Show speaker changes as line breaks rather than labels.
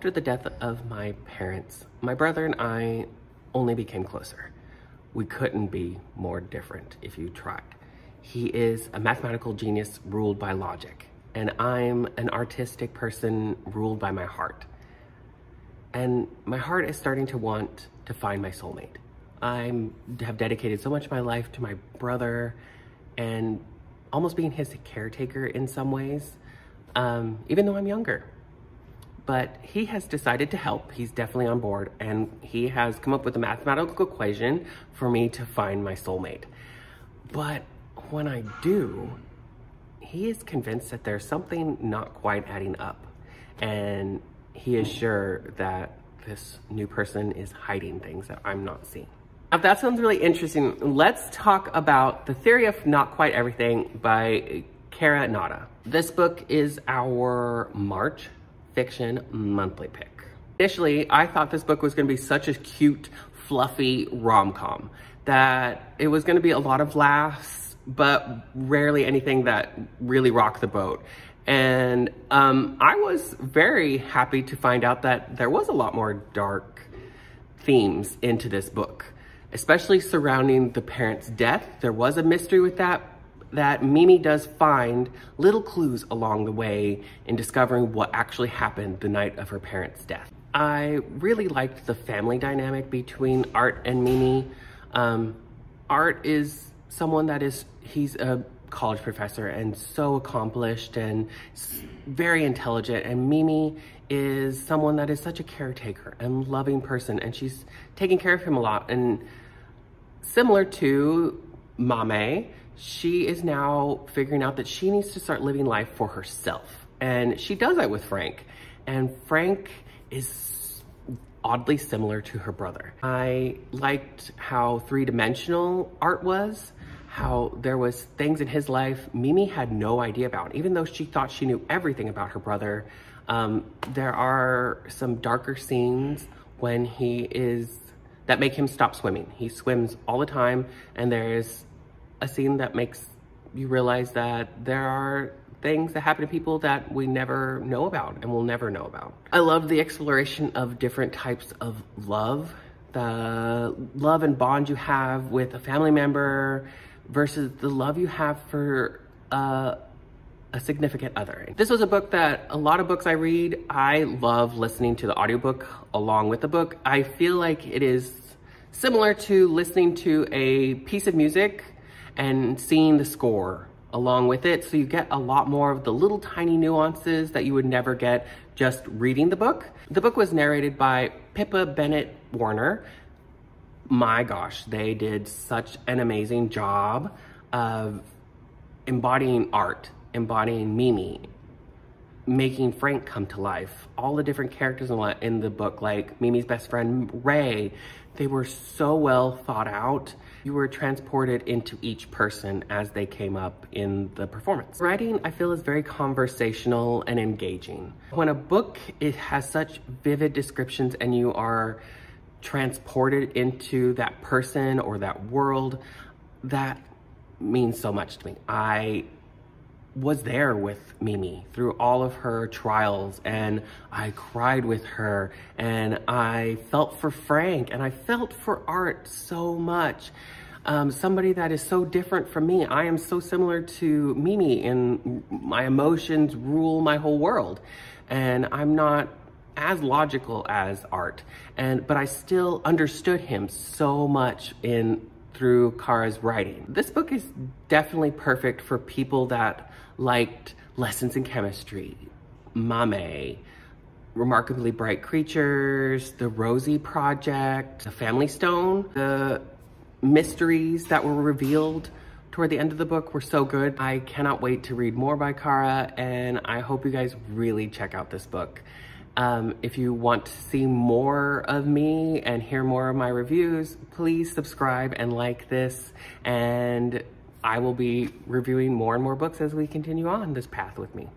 After the death of my parents, my brother and I only became closer. We couldn't be more different if you tried. He is a mathematical genius ruled by logic, and I'm an artistic person ruled by my heart. And my heart is starting to want to find my soulmate. I have dedicated so much of my life to my brother and almost being his caretaker in some ways, even though I'm younger. But he has decided to help. He's definitely on board, and he has come up with a mathematical equation for me to find my soulmate. But when I do, he is convinced that there's something not quite adding up. And he is sure that this new person is hiding things that I'm not seeing. Now, if that sounds really interesting, let's talk about The Theory of Not Quite Everything by Gnodde. This book is our March fiction monthly pick. Initially, I thought this book was going to be such a cute, fluffy rom-com that it was going to be a lot of laughs, but rarely anything that really rocked the boat. And I was very happy to find out that there was a lot more dark themes into this book, especially surrounding the parents' death. There was a mystery with that Mimi does find little clues along the way in discovering what actually happened the night of her parents' death. I really liked the family dynamic between Art and Mimi. Art is someone he's a college professor and so accomplished and very intelligent, and Mimi is someone that is such a caretaker and loving person, and she's taking care of him a lot. And similar to Mame, she is now figuring out that she needs to start living life for herself. And she does that with Frank. And Frank is oddly similar to her brother. I liked how three-dimensional Art was, how there was things in his life Mimi had no idea about. Even though she thought she knew everything about her brother, there are some darker scenes when that make him stop swimming. He swims all the time, and there's a scene that makes you realize that there are things that happen to people that we never know about and will never know about. I love the exploration of different types of love, the love and bond you have with a family member versus the love you have for a significant other. This was a book that a lot of books I read, I love listening to the audiobook along with the book. I feel like it is similar to listening to a piece of music and seeing the score along with it. So you get a lot more of the little tiny nuances that you would never get just reading the book. The book was narrated by Pippa Bennett Warner. My gosh, they did such an amazing job of embodying Art, embodying Mimi, making Frank come to life. All the different characters in the book, like Mimi's best friend, Ray, they were so well thought out. You were transported into each person as they came up in the performance. Writing, I feel, is very conversational and engaging. When a book has such vivid descriptions and you are transported into that person or that world, that means so much to me. I was there with Mimi through all of her trials, and I cried with her, and I felt for Frank, and I felt for Art so much. Somebody that is so different from me. I am so similar to Mimi, and my emotions rule my whole world, and I'm not as logical as Art, but I still understood him so much through Kara's writing. This book is definitely perfect for people that liked Lessons in Chemistry, Mame, Remarkably Bright Creatures, The Rosie Project, The Family Stone. The mysteries that were revealed toward the end of the book were so good. I cannot wait to read more by Kara, and I hope you guys really check out this book. If you want to see more of me and hear more of my reviews, please subscribe and like this, and I will be reviewing more and more books as we continue on this path with me.